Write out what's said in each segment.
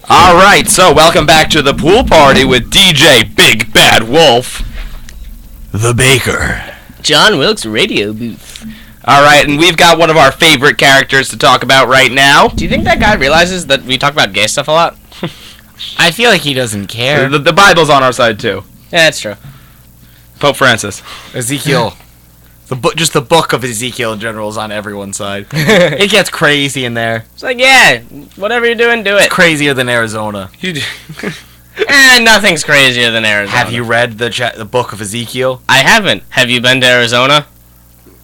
All right, so welcome back to the pool party with DJ Big Bad Wolf, the Baker, John Wilkes Radio Booth. All right, and we've got one of our favorite characters to talk about right now. Do you think that guy realizes that we talk about gay stuff a lot? I feel like he doesn't care. The Bible's on our side too. Yeah, that's true. Pope Francis. Ezekiel. Just the book of Ezekiel in general is on everyone's side. It gets crazy in there. It's like, yeah, whatever you're doing, do it. It's crazier than Arizona. Nothing's crazier than Arizona. Have you read the book of Ezekiel? I haven't. Have you been to Arizona?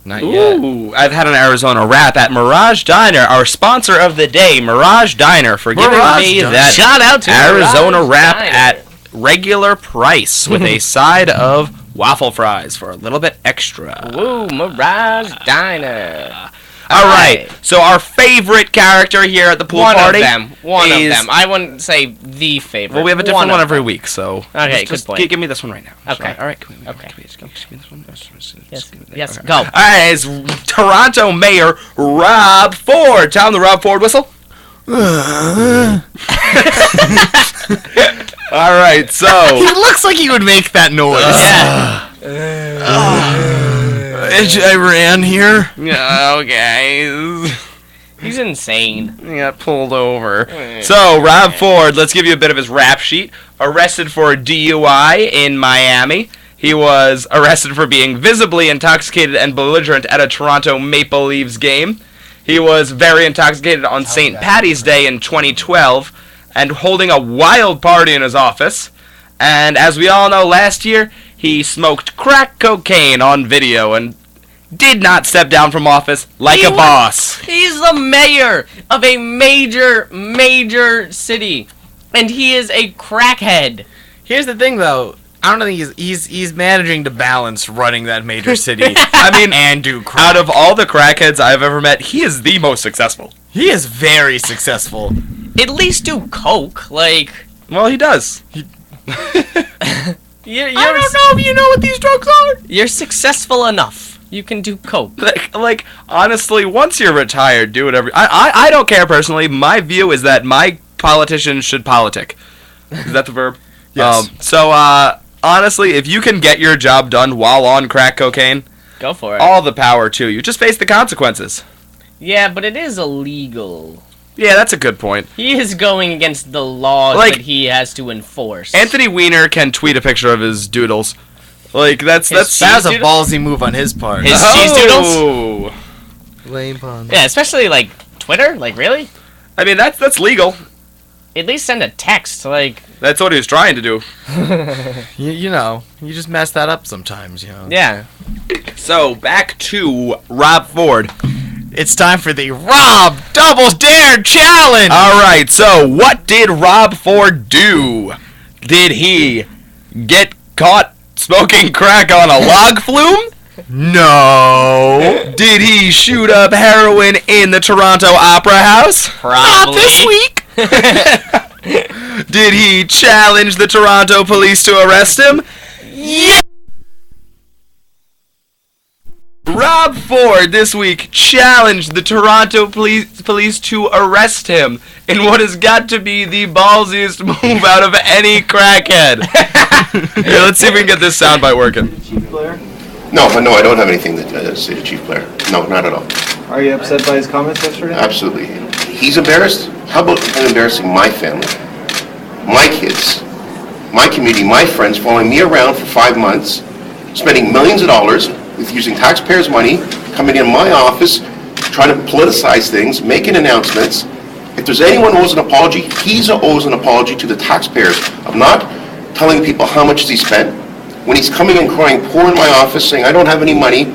Not yet. Ooh, I've had an Arizona wrap at Mirage Diner, our sponsor of the day, Mirage Diner, for giving me that Shout out to Arizona Mirage wrap Diner. at regular price with a side of waffle fries for a little bit extra. Woo, Mirage Diner. All right, so our favorite character here at the pool One party of them. One of is- them. I wouldn't say the favorite. Well, we have a different one of every them. week, so Okay, just good point. Give me this one right now. Okay. All right. Okay. Give me this one. Yes, Okay. go. All right, it's Toronto Mayor Rob Ford. Tell him the Rob Ford whistle. All right, so He looks like he would make that noise. I ran here. okay, He's insane. he got pulled over. So Rob Ford, let's give you a bit of his rap sheet. Arrested for DUI in Miami. He was arrested for being visibly intoxicated and belligerent at a Toronto Maple Leafs game. He was very intoxicated on St. Paddy's Day in 2012 and holding a wild party in his office. And as we all know, last year, he smoked crack cocaine on video and did not step down from office like a boss. He's the mayor of a major city, and he is a crackhead. Here's the thing, though. I don't think he's managing to balance running that major city. I mean, and do crack. out of all the crackheads I've ever met, he is the most successful. He is very successful. At least do coke, like. Well, he does. I don't know if you know what these drugs are. You're successful enough. You can do coke. Like, honestly, once you're retired, do whatever. I don't care personally. My view is that my politicians should politic. Is that the verb? Yes. Honestly, if you can get your job done while on crack cocaine, Go for it. all the power to you. Just face the consequences. Yeah, but it is illegal. Yeah, that's a good point. He is going against the laws Like- that he has to enforce. Anthony Weiner can tweet a picture of his doodles. Like, that's... His That was a doodle? ballsy move on his part. His cheese doodles? Oh! Lame pun. Yeah, especially like Twitter. Like, really? I mean, that's legal. At least send a text. Like, That's what he was trying to do. You know, you just mess that up sometimes, you know. yeah. So, back to Rob Ford. It's time for the Rob Double Dare Challenge! Alright, so what did Rob Ford do? Did he get caught smoking crack on a log flume? No! Did he shoot up heroin in the Toronto Opera House? Probably. Not this week! Did he challenge the Toronto police to arrest him? Yeah! Rob Ford this week challenged the Toronto police to arrest him in what has got to be the ballsiest move out of any crackhead. Here, let's see if we can get this soundbite working. Chief Blair? No, I don't have anything to say to Chief Blair. No, not at all. Are you upset by his comments yesterday? Absolutely. He's embarrassed? How about him embarrassing my family, my kids, my community, my friends, following me around for 5 months, spending millions of dollars with using taxpayers' money, coming in my office, trying to politicize things, making announcements. If there's anyone who owes an apology, he owes an apology to the taxpayers of not telling people how much he spent. When he's coming and crying poor in my office saying, I don't have any money,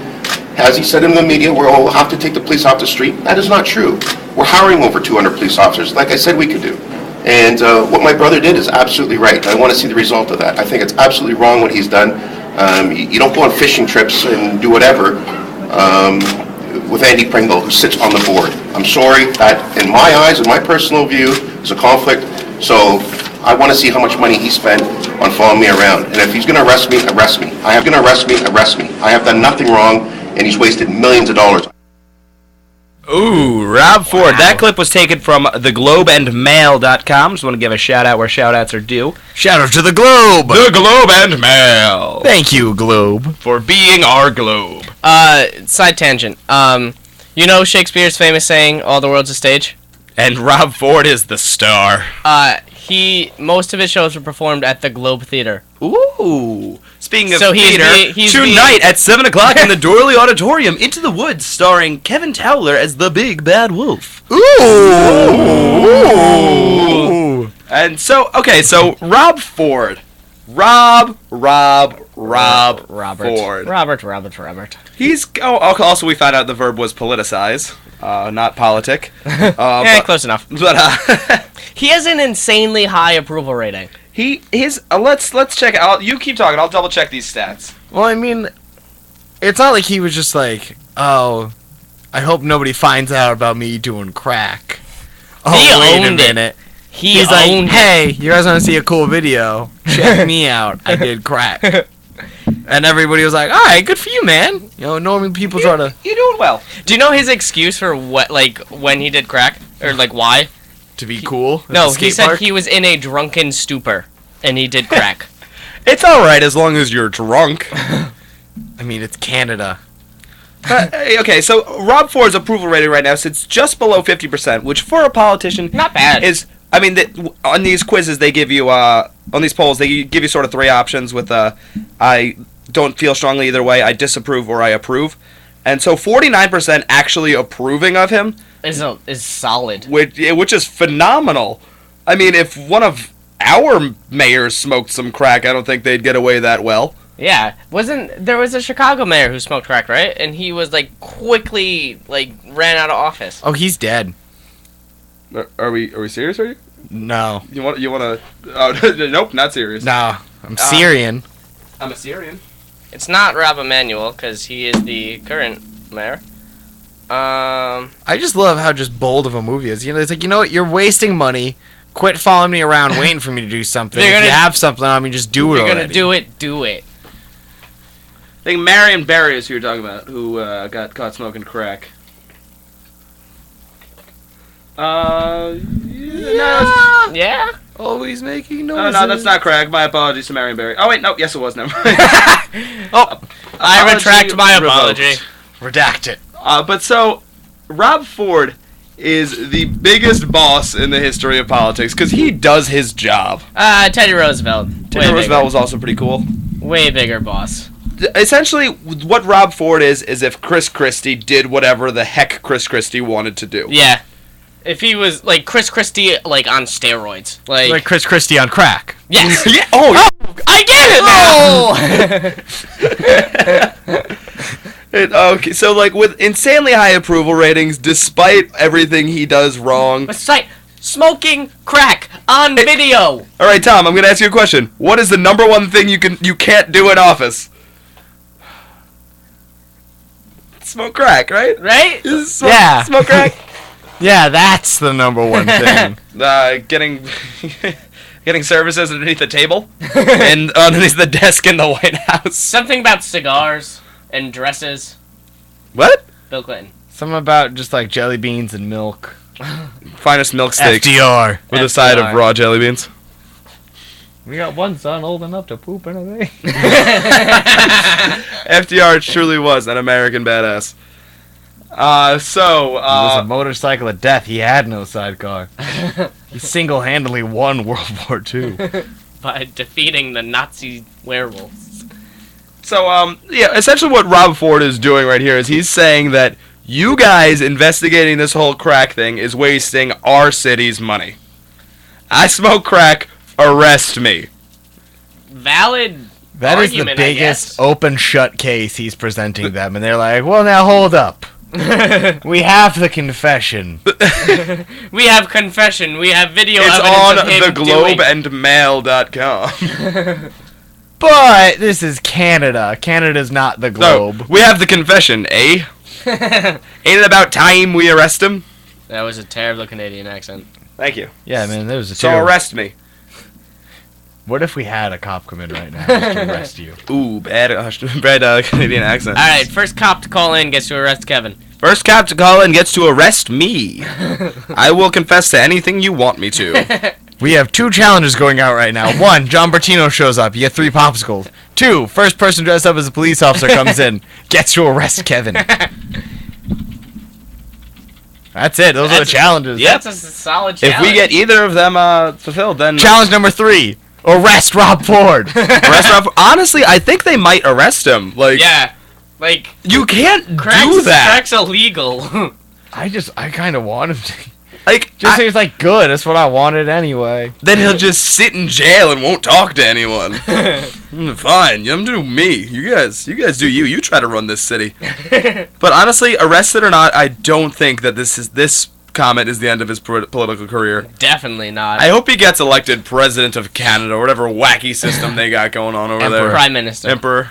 as he said in the media, we'll have to take the police off the street. That is not true. We're hiring over 200 police officers, like I said we could do. And what my brother did is absolutely right. I want to see the result of that. I think it's absolutely wrong what he's done. You don't go on fishing trips and do whatever with Andy Pringle, who sits on the board. I'm sorry, that in my eyes, in my personal view, is a conflict. So I want to see how much money he spent on following me around. And if he's going to arrest me, arrest me. I have going to arrest me, arrest me. I have done nothing wrong, and he's wasted millions of dollars. Ooh, Rob Ford. That clip was taken from theglobeandmail.com. Just want to give a shout out where shout outs are due. Shout out to the Globe. The Globe and Mail. Thank you, Globe. For being our globe. Side tangent. You know Shakespeare's famous saying, "All the world's a stage"? And Rob Ford is the star. Most of his shows were performed at the Globe Theater. Ooh. Speaking of So he's theater, he's tonight at 7 o'clock in the Dorley Auditorium, Into the Woods, starring Kevin Towler as the Big Bad Wolf. Ooh. And so, okay, so Rob Ford. Robert Ford. Robert. He's, also we found out the verb was politicize, not politic. Yeah, close enough. But, He has an insanely high approval rating. let's check it out. You keep talking, I'll double check these stats. Well, I mean, it's not like he was just like, oh, I hope nobody finds out about me doing crack. Oh, He wait a owned it. minute. He's He's like, owned it. hey, you guys want to see a cool video? Check me out. I did crack. And everybody was like, all right, good for you, man. You know, normally people try to You're doing well. Do you know his excuse for what, like, when he did crack? Or, like, why? be cool. at No, the skate he said park. he was in a drunken stupor, and he did crack. It's alright as long as you're drunk. I mean, it's Canada. Okay, so Rob Ford's approval rating right now sits just below 50%, which for a politician Not bad. is, I mean, on these quizzes they give you, on these polls, they give you sort of three options with, I don't feel strongly either way, I disapprove, or I approve. And so 49% actually approving of him, is solid. which is phenomenal. I mean, if one of our mayors smoked some crack, I don't think they'd get away that well. Yeah, there was a Chicago mayor who smoked crack, right? And he was like quickly ran out of office. Oh, he's dead. Are we serious? Are you? No. You want to? Oh, nope, not serious. No. I'm Syrian. I'm a Syrian. It's not Rob Emanuel because he is the current mayor. I just love how just bold of a movie is. You know, it's like, you know what? You're wasting money. Quit following me around waiting for me to do something. They're If you gonna- have something on me, just do it You're already. gonna do it. Do it. I think Marion Barry is who you're talking about, who got caught smoking crack. Yeah. Always making No, noises. no, that's not crack. My apologies to Marion Barry. Oh wait, no, yes it was. Never mind. I retract my revoked. apology. Redact it. But so, Rob Ford is the biggest boss in the history of politics because he does his job. Teddy Roosevelt. Teddy Roosevelt was also pretty cool. Way bigger boss. Essentially, what Rob Ford is if Chris Christie did whatever the heck Chris Christie wanted to do. Yeah. If he was like Chris Christie, like on steroids, Like Chris Christie on crack. yes. Yeah. Oh, I get it now. okay. So, like, with insanely high approval ratings, despite everything he does wrong. But sight, smoking crack on video. All right, Tom. I'm gonna ask you a question. What is the number one thing you can't do in office? Smoke crack, right? Right? Yeah. Smoke crack. Yeah, that's the number one thing. Getting services underneath the table and underneath the desk in the White House. Something about cigars and dresses. What? Bill Clinton. Something about just like jelly beans and milk. Finest milk steak FDR. with a side of FDR. raw jelly beans. We got one son old enough to poop in a day. FDR truly was an American badass. He was a motorcycle of death. He had no sidecar. He single-handedly won World War II. By defeating the Nazi werewolves. Yeah, essentially what Rob Ford is doing right here is he's saying that you guys investigating this whole crack thing is wasting our city's money. I smoke crack, arrest me. Valid. That is the argument, I biggest guess. open-shut case he's presenting them, and they're like, well, now hold up. We have the confession. We have confession. We have video It's evidence on of him theglobeandmail.com. But this is Canada. Canada's not the So, globe. we have the confession, eh? Ain't it about time we arrest him? That was a terrible Canadian accent. Thank you. Yeah, man, there was a So terrible- arrest me. What if we had a cop come in right now just to arrest you? Ooh, bad Canadian accent. All right, first cop to call in gets to arrest Kevin. First cop to call in gets to arrest me. I will confess to anything you want me to. We have 2 challenges going out right now. 1, John Bertino shows up. You get 3 popsicles. 2, first person dressed up as a police officer comes in, gets to arrest Kevin. That's it. Those are the challenges. Yep. That's a solid If challenge. we get either of them fulfilled, then Challenge number 3, arrest Rob Ford. arrest Rob. Honestly, I think they might arrest him. Like, Yeah. Like, you can't crack's, do that. crack's illegal. I kind of want him to. Like, Just seems like good. That's what I wanted anyway. then he'll just sit in jail and won't talk to anyone. Fine, I'm doing me. You guys do you. You try to run this city. But honestly, arrested or not, I don't think that this comment is the end of his political career. Definitely not. I hope he gets elected president of Canada, or whatever wacky system they got going on over there. Prime Minister. Emperor.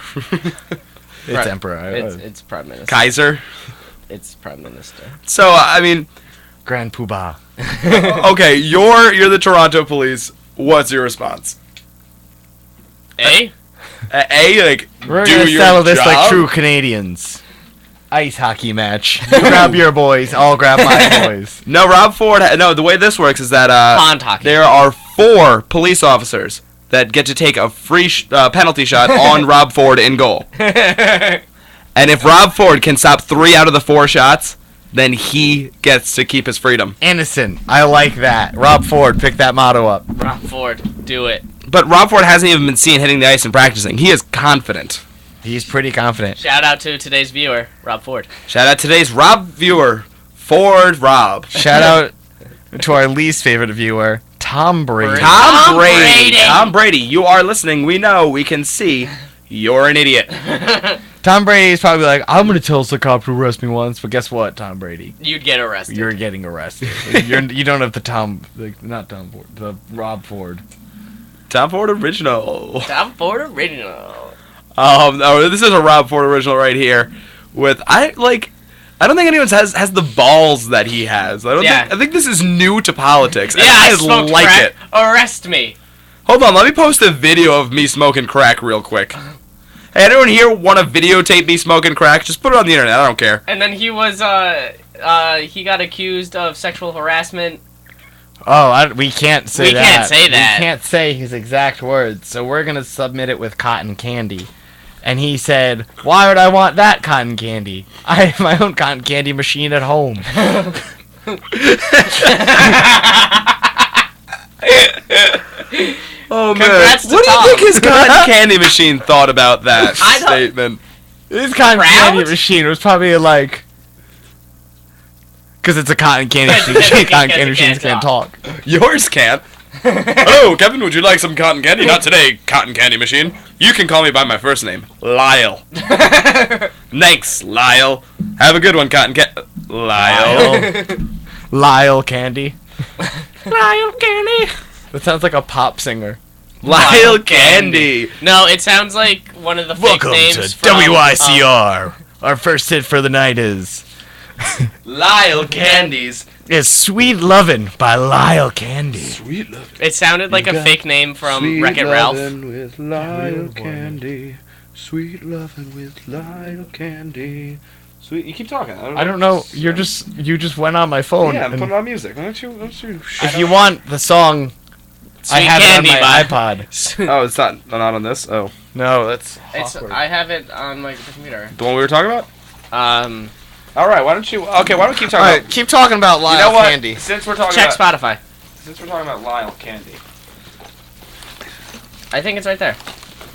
It's Right. Emperor. It's Prime Minister. Kaiser. It's Prime Minister. So, I mean, Grand Poobah. okay, you're the Toronto police. What's your response? Eh? Like, We're do gonna your settle this like job? true Canadians. Ice hockey match. You grab your boys. I'll grab my boys. No, Rob Ford. No, the way this works is that Pond hockey. there are 4 police officers that get to take a free penalty shot on Rob Ford in goal. And if Rob Ford can stop 3 out of the 4 shots, then he gets to keep his freedom. Innocent. I like that. Rob Ford, pick that motto up. Rob Ford, do it. But Rob Ford hasn't even been seen hitting the ice and practicing. He is confident. He's pretty confident. Shout out to today's viewer, Rob Ford. Shout out to today's Rob viewer, Ford Rob. Shout out to our least favorite viewer, Tom Brady. Tom Brady. Brady. Tom Brady, you are listening. We know. We can see. You're an idiot. Tom Brady is probably like, I'm gonna tell the cop to arrest me once, but guess what, Tom Brady? You'd get arrested. You're getting arrested. You don't have not Tom Ford, the Rob Ford. Tom Ford original. Rob Ford original. No, this is a Rob Ford original right here. With I don't think anyone has the balls that he has. I think this is new to politics. And Yeah, I I smoked like crack. it. Arrest me. Hold on, let me post a video of me smoking crack real quick. Hey, anyone here want to videotape me smoking crack? Just put it on the internet. I don't care. And then he was, he got accused of sexual harassment. Oh, we can't say We that. can't say that. We can't say his exact words, so we're gonna submit it with cotton candy. And he said, "Why would I want that cotton candy? I have my own cotton candy machine at home." Oh Congrats to what do you Tom. think his cotton candy machine thought about that I don't- statement? His cotton Proud? candy machine was probably like, because it's a cotton candy machine. Cotton candy machines can't talk. Yours can't. Hello, Kevin. Would you like some cotton candy? Not today, cotton candy machine. You can call me by my first name, Lyle. Thanks, Lyle. Have a good one, cotton Lyle. Lyle Candy. Lyle Candy. That sounds like a pop singer. Lyle Candy. No, it sounds like one of the fake names from, WYCR. Our first hit for the night is Lyle Candies. Sweet Lovin' by Lyle Candy. Sweet love. It sounded like a fake name from Wreck-It Ralph. With Lyle Candy. Sweet lovin' with Lyle Candy. Sweet. You keep talking. I don't know. You just went on my phone. Yeah, I'm and putting on music. Why don't you? if you want the song, I Sweet have Candy it on by- my iPod. Oh, it's not on this. Oh, No, that's It's, awkward. I have it on my computer. the one we were talking about. Um, All right. Why don't you? Okay. Why don't we keep talking? All right, keep talking about Lyle you know what? Candy. Since we're talking check about Spotify. Lyle Candy. I think it's right there.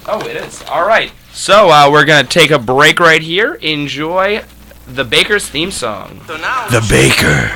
Oh, it is. All right. So we're gonna take a break right here. Enjoy the Baker's theme song. So now The Baker.